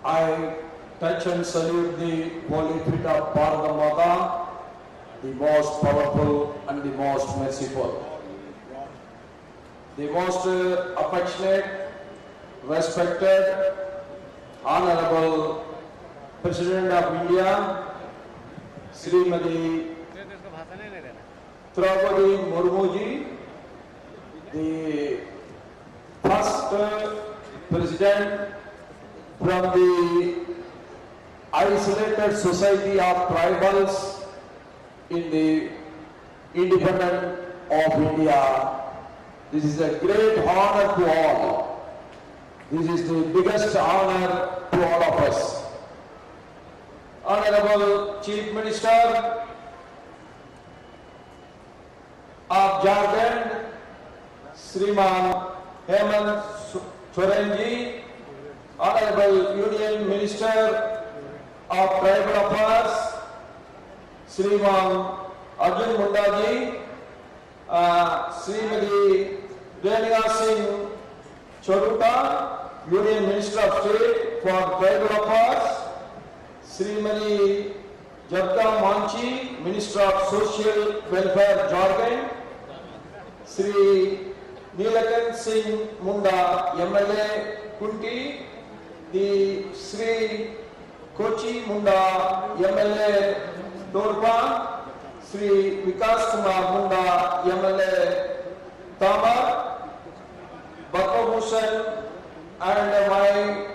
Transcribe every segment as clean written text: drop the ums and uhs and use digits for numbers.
I touch and salute the holy feet of Bharata Mata, the most powerful and the most merciful, the most affectionate, respected, honorable President of India, Srimati Draupadi Murmu ji, the first president from the isolated society of tribals in the independence of India. This is a great honor to all. This is the biggest honor to all of us. Honorable Chief Minister of Jharkhand, Shriman Hemant Soren ji, Honorable Union Minister of Tribal Affairs, Shriman Arjun Munda ji, Srimati Renuka Singh Charuta, Union Minister of State for Tribal Affairs, Srimati Jagda Manchi, Minister of Social Welfare Jharkhand, Sri Neelakant Singh Munda, MLA Kunti, the Sri Kochi Munda, MLA Dorpan, Sri Vikas Kumar Munda, MLA Tamar, Bappa Bhushan, and my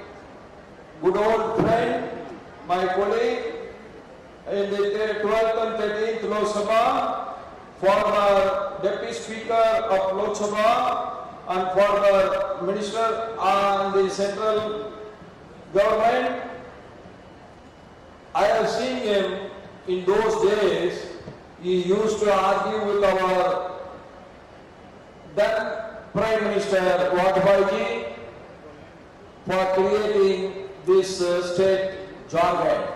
good old friend, my colleague in the 12th and 13th Lok Sabha, former Deputy Speaker of Lok Sabha and former Minister on the Central Government. I have seen him in those days. He used to argue with our then Prime Minister Vajpayee ji for creating this state Jharkhand.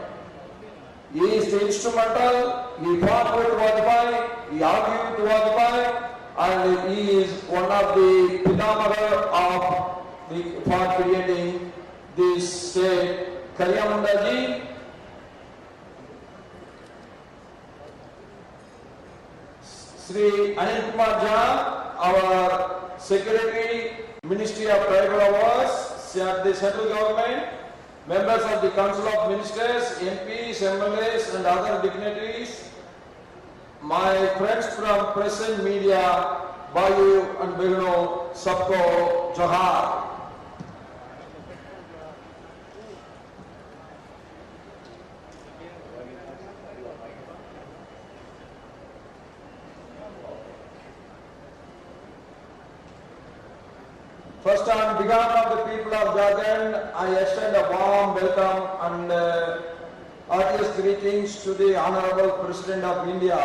He is the instrumental. He fought with Vajpayee, he argued with Vajpayee, and he is one of the phenomena for creating this state. Kaliya Munda ji, Sri Anil Kumar Jha, our Secretary, Ministry of Tribal Affairs, the Central Government, members of the Council of Ministers, MPs, MLAs and other dignitaries, my friends from press and media, Bayu and Begno, Sabko Johar. First, on behalf of the people of Jharkhand, I extend a warm welcome and heartiest greetings to the Honorable President of India,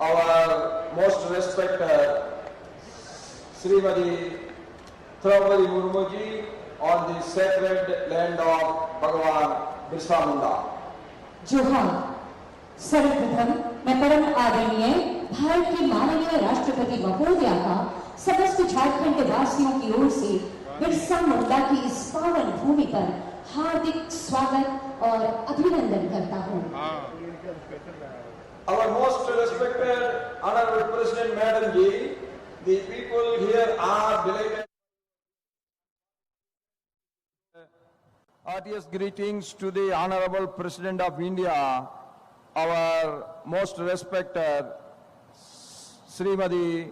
our most respected Srimati Draupadi Murmu ji, on the sacred land of Bhagwan Birsa Munda. जोहार। सर्वप्रथम मैं परम आदरणीय भारत के माननीय राष्ट्रपति महोदया का समस्त झारखंड के वासियों की ओर से बिरसा मुंडा की इस पावन भूमि पर हार्दिक स्वागत और अभिनंदन करता हूं। Our most respected Honorable President Madam ji, the people here are delighted. Heartiest greetings to the Honorable President of India, our most respected Srimati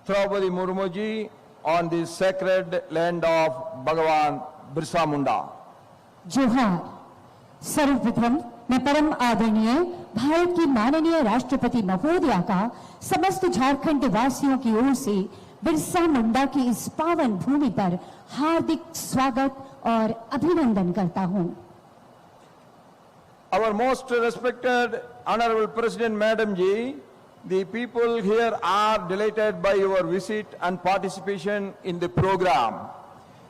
Draupadi Murmu ji, on the sacred land of Bhagwan Birsa Munda. जोहार। सर्वप्रथम मैं परम आदरणीय भारत की माननीय राष्ट्रपति महोदया का समस्त झारखंड के वासियों की ओर से बिरसा मुंडा की इस पावन भूमि पर हार्दिक स्वागत और अभिनंदन करता हूं। Our most respected Honorable President Madam ji, the people here are delighted by your visit and participation in the program.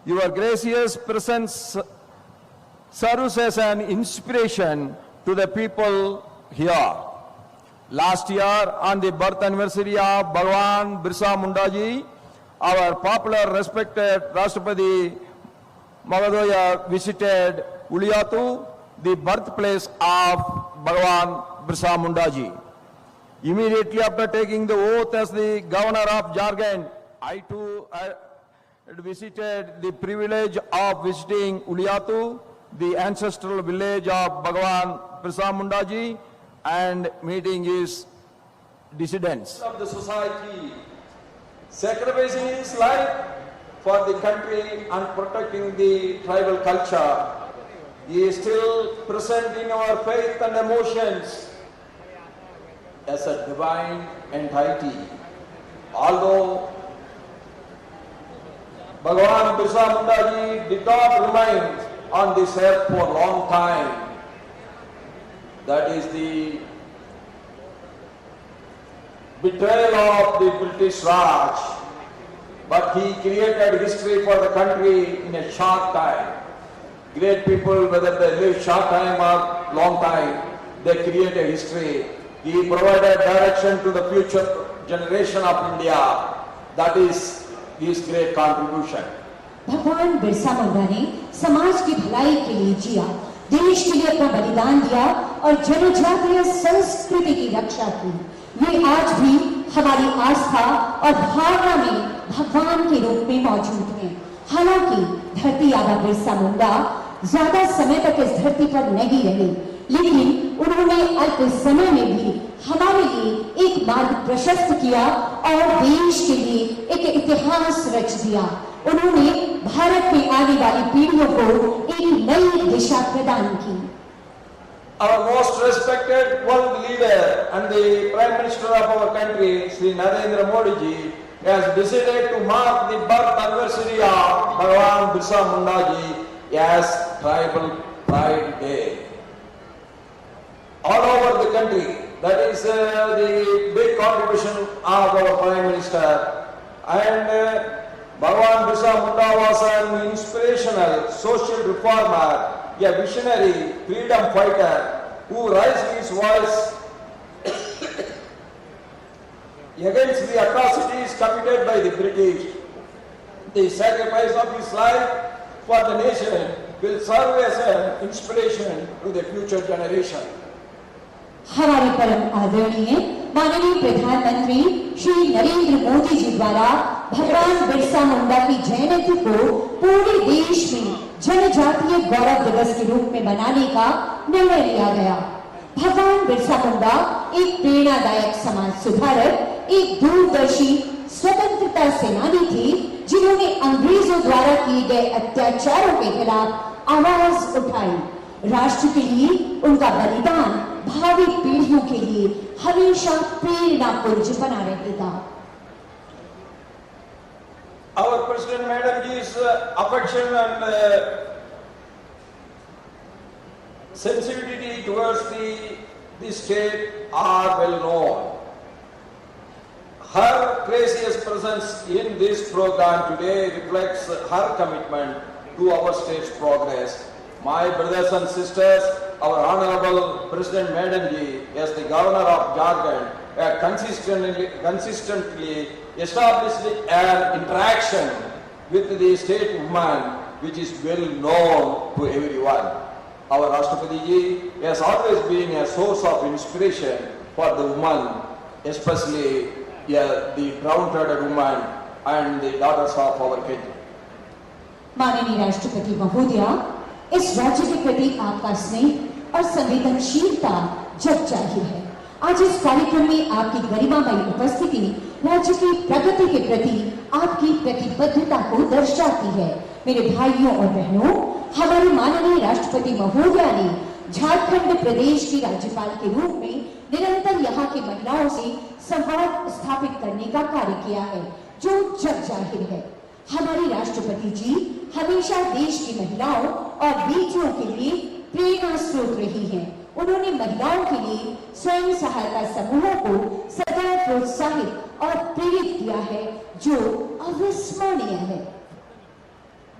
Your gracious presence serves as an inspiration to the people here. Last year, on the birth anniversary of Bhagwan Birsa Munda ji, our popular respected Rashtrapati Mahodoya visited Uliyatu, the birthplace of Bhagwan Birsa Munda ji. Immediately after taking the oath as the governor of Jharkhand, I too had visited the privilege of visiting Uliyatu, the ancestral village of Bhagwan Birsa Munda ji, and meeting his dissidents of the society, sacrificing his life for the country and protecting the tribal culture. He is still present in our faith and emotions as a divine entity. Although Bhagwan Birsa Munda ji did not remain on this earth for a long time, that is the betrayal of the British Raj, but he created history for the country in a short time. Great people, whether they live short time or long time, they create a history. He provided direction to the future generation of India. That is his great contribution. भगवान बिरसा मुंडा ने समाज की भलाई के लिए जिया, देश के लिए अपना बलिदान दिया और जनजातीय संस्कृति की रक्षा की। ये आज भी हमारी आस्था और भावना में भगवान के रूप में मौजूद हैं। हालांकि धरती आबा बिरसा मुंडा ज्यादा समय तक इस धरती पर नहीं रहे, लेकिन उन्होंने अल्प समय में भी हमारे लिए एक मार्ग प्रशस्त किया और देश के लिए एक इतिहास रच दिया। उन्होंने भारत में आने वाली पीढ़ियों को एक नई दिशा प्रदान की। Our most respected world leader and the Prime Minister of our country, Sri Narendra Modi ji, has decided to mark the birth anniversary of Bhagwan Birsa Munda ji as Tribal Pride Day. All over the country, that is the big contribution of our Prime Minister. And Bhagwan Birsa Munda was an inspirational social reformer, a visionary freedom fighter who raised his voice against the atrocities committed by the British. The sacrifice of his life for the nation will serve as an inspiration to the future generation. हमारे परम आदरणीय माननीय प्रधानमंत्री श्री नरेंद्र मोदी जी द्वारा भगवान बिरसा मुंडा की जयंती को पूरे देश में जनजातीय गौरव दिवस के रूप में मनाने का निर्णय लिया गया। भगवान बिरसा मुंडा एक प्रेरणादायक समाज सुधारक, एक दूरदर्शी स्वतंत्रता सेनानी थे, जिन्होंने अंग्रेजों द्वारा किए गए अत्याचारों के खिलाफ आवाज उठाई। राष्ट्र के लिए उनका बलिदान भावी पीढ़ियों के लिए हमेशा प्रेरणा पुंज बना रहेगा। Our President Madam ji's affection and sensitivity towards the state are well known. Her gracious presence in this program today reflects her commitment to our state's progress. My brothers and sisters, our Honorable President Madam ji, as the Governor of Jharkhand, consistently established an interaction with the state woman which is well known to everyone. Our Rashtrapati ji has always been a source of inspiration for the woman, especially the downtrodden woman and the daughters of our country. माननीय राष्ट्रपति महोदया, इस राज्य के प्रति आपका स्नेह और संवेदनशीलता जग जाहिर है। आज इस कार्यक्रम में आपकी गरिमामयी उपस्थिति राज्य की प्रगति के प्रति आपकी प्रतिबद्धता को दर्शाती है। मेरे भाइयों और बहनों, हमारे माननीय राष्ट्रपति महोदया ने झारखंड प्रदेश की राज्यपाल के रूप में निरंतर यहाँ की महिलाओं से संवाद स्थापित करने का कार्य किया है, जो जग जाहिर है। हमारी राष्ट्रपति जी हमेशा देश की महिलाओं और बेटियों के लिए प्रेरणा स्रोत रही हैं। उन्होंने महिलाओं के लिए स्वयं सहायता समूहों को सदा प्रोत्साहित और प्रेरित किया है, जो अविस्मरणीय है।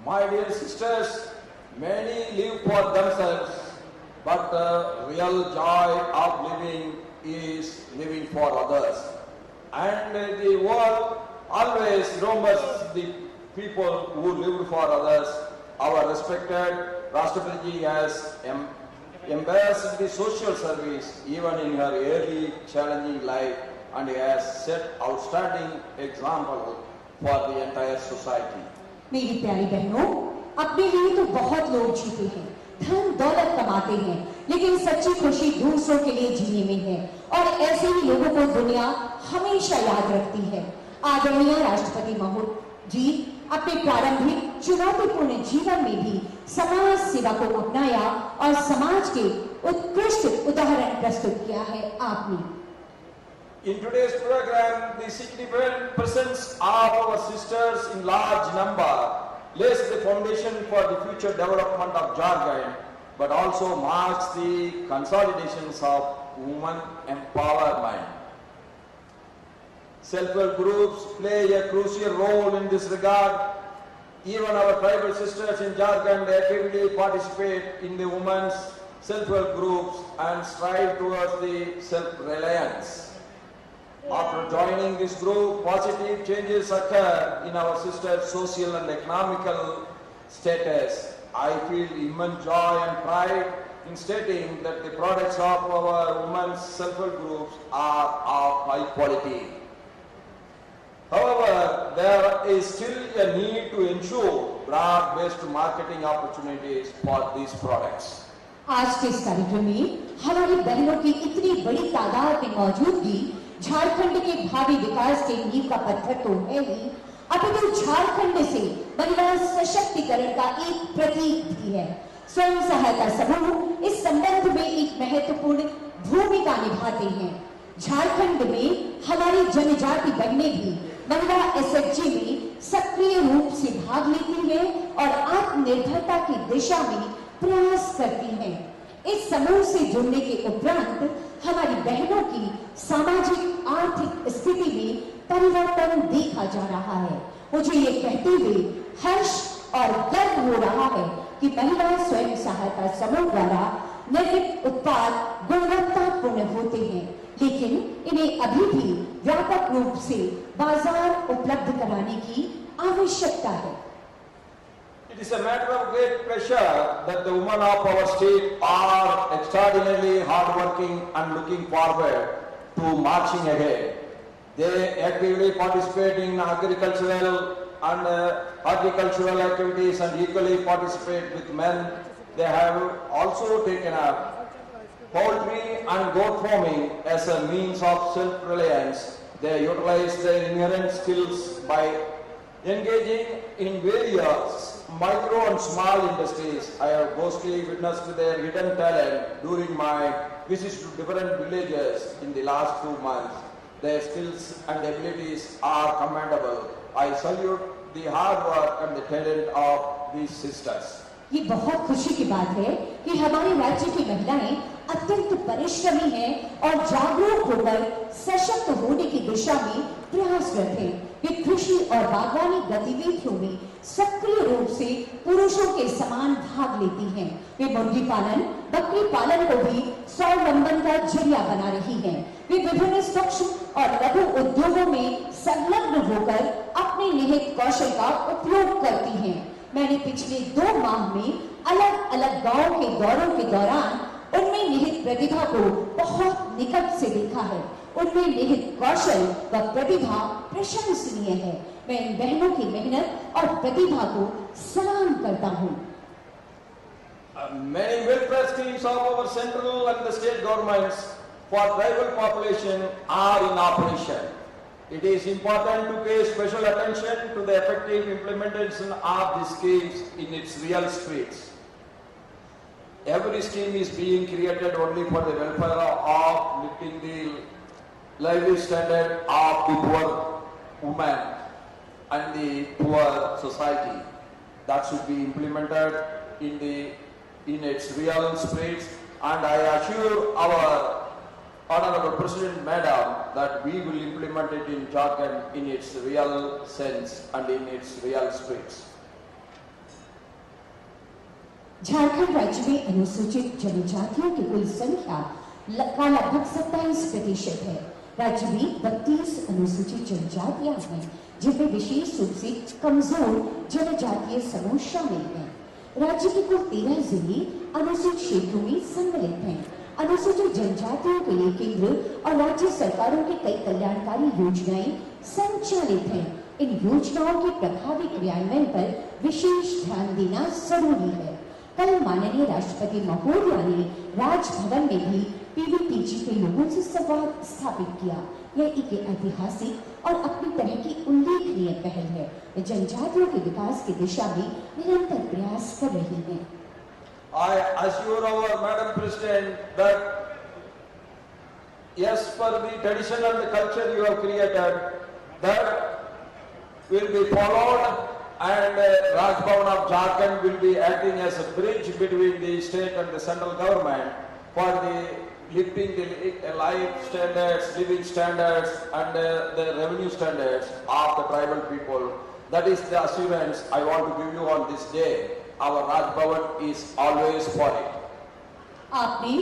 My dear sisters, many live for themselves, but the real joy of living is living for others. And the world always remembers the people who lived for others our respected Rashtrapati ji has embraced the social service even in her early challenging life and has set outstanding example for the entire society. मेरी प्यारी बहनों, अपने लिए तो बहुत लोग जीते हैं, धन दौलत कमाते हैं, लेकिन सच्ची खुशी दूसरों के लिए जीने में है और ऐसे ही लोगों को दुनिया हमेशा याद रखती है। आदरणीय राष्ट्रपति महोदय जी अपने प्रारंभिक चुनौतीपूर्ण जीवन में भी समाज सेवा को अपनाया और समाज के उत्कृष्ट उदाहरण प्रस्तुत किया है आपने। In today's program, the significant presence of our sisters in large number lays the foundation for the future development of Jharkhand, but also marks the consolidations of women empowerment. Self-help groups play a crucial role in this regard. Even our tribal sisters in Jharkhand actively participate in the women's self-help groups and strive towards the self-reliance. After joining this group, positive changes occur in our sisters' social and economical status. I feel immense joy and pride in stating that the products of our women's self-help groups are of high quality. However, there is still a need to ensure broad-based marketing opportunities for these products. आज के इस कार्यक्रम में हमारी बहनों की इतनी बड़ी तादाद में मौजूदगी झारखंड के भावी विकास के नींव का पत्थर तो है ही, अपितु झारखंड से महिला सशक्तिकरण का एक प्रतीक भी है। स्वयं सहायता समूह इस संबंध में एक महत्वपूर्ण भूमिका निभाते हैं। झारखंड में हमारी जनजाति बहनें भी महिला एसएचजी में सक्रिय रूप से भाग लेती हैं और आत्मनिर्भरता की दिशा में प्रयास करती हैं। इस समूह से जुड़ने के उपरांत हमारी बहनों की सामाजिक आर्थिक स्थिति में परिवर्तन देखा जा रहा है। मुझे ये कहते हुए हर्ष और गर्व हो रहा है कि महिला स्वयं सहायता समूह द्वारा निर्मित उत्पाद गुणवत्तापूर्ण होते हैं, लेकिन इन्हें अभी भी व्यापक रूप से बाजार उपलब्ध कराने की आवश्यकता है। It is a matter of great pleasure that the women of our state are extraordinarily hardworking and looking forward to marching ahead. They actively participate in agricultural and horticultural activities and equally participate with men. They have also taken up poultry and goat farming as a means of self-reliance. They utilize their inherent skills by engaging in various micro and small industries. I have mostly witnessed their hidden talent during my visits to different villages in the last 2 months. Their skills and abilities are commendable. I salute the hard work and the talent of these sisters. ये बहुत खुशी की बात है कि हमारे राज्य की महिलाएं अत्यंत परिश्रमी हैं और जागरूक होकर सशक्त होने की दिशा में प्रयासरत हैं। वे कृषि और बागवानी गतिविधियों में सक्रिय रूप से पुरुषों के समान भाग लेती हैं। वे मुर्गी पालन, बकरी पालन को भी स्वावलंबन का जरिया बना रही हैं। वे विभिन्न सूक्ष्म और लघु उद्योगों में संलग्न होकर अपने निहित कौशल का उपयोग करती हैं। मैंने पिछले 2 माह में अलग अलग गांवों के दौरों के दौरान उनमें निहित प्रतिभा को बहुत निकट से देखा है। उनमें निहित कौशल व प्रतिभा प्रशंसनीय है। मैं इन बहनों की मेहनत और प्रतिभा को सलाम करता हूँ। Many welfare schemes of our central and the state governments for tribal population are in operation. It is important to pay special attention to the effective implementation of these schemes in its real streets. Every scheme is being created only for the welfare of lifting the livelihood standard of the poor women and the poor society. That should be implemented in its real spirit, and I assure our Honorable President Madam that we will implement it in Jharkhand in its real sense and in its real spirits. Jharkhand राज्य में अनुसूचित जनजातियों की कुल संख्या का लगभग 27% है। राज्य में 32 अनुसूचित जनजातियां हैं, जिनमें विशेष रूप से कमजोर जनजातीय समूह शामिल हैं। राज्य के कुल 13 जिले अनुसूचित क्षेत्रों में सम्मिलित हैं। अनुसूचित जनजातियों के लिए केंद्र और राज्य सरकारों के कई कल्याणकारी योजनाएं संचालित हैं। इन योजनाओं के प्रभावी क्रियान्वयन पर विशेष ध्यान देना जरूरी है। कल माननीय राष्ट्रपति महोदया ने राजभवन में भी पीवीपीजी के लोगों से संवाद स्थापित किया। यह एक ऐतिहासिक और अपनी तरह की उल्लेखनीय पहल है। वे जनजातियों के विकास की दिशा में निरंतर प्रयास कर रही हैं। I assure our Madam President that yes, for the tradition and the culture you have created, that will be followed, and Raj Bhavan of Jharkhand will be acting as a bridge between the state and the central government for the lifting the life standards, living standards, and the revenue standards of the tribal people. That is the assurance I want to give you on this day. Our Raj Bhavan is always for it. आपने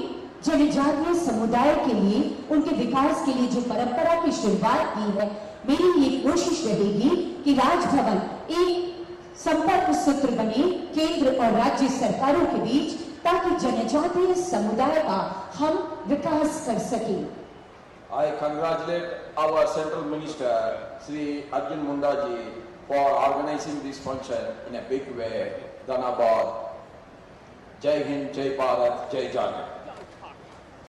जनजातीय समुदाय के लिए, उनके विकास के लिए जो परंपरा की शुरुआत की है, मेरी ये कोशिश रहेगी कि राजभवन एक संपर्क सूत्र बने केंद्र और राज्य सरकारों के बीच, ताकि जनजातीय समुदाय का हम विकास कर सकें। I congratulate our Central Minister, Sri Arjun Munda ji, for organizing this function in a big way. Dhanabad. Jai Hind, Jai Bharat, Jai Jharkhand.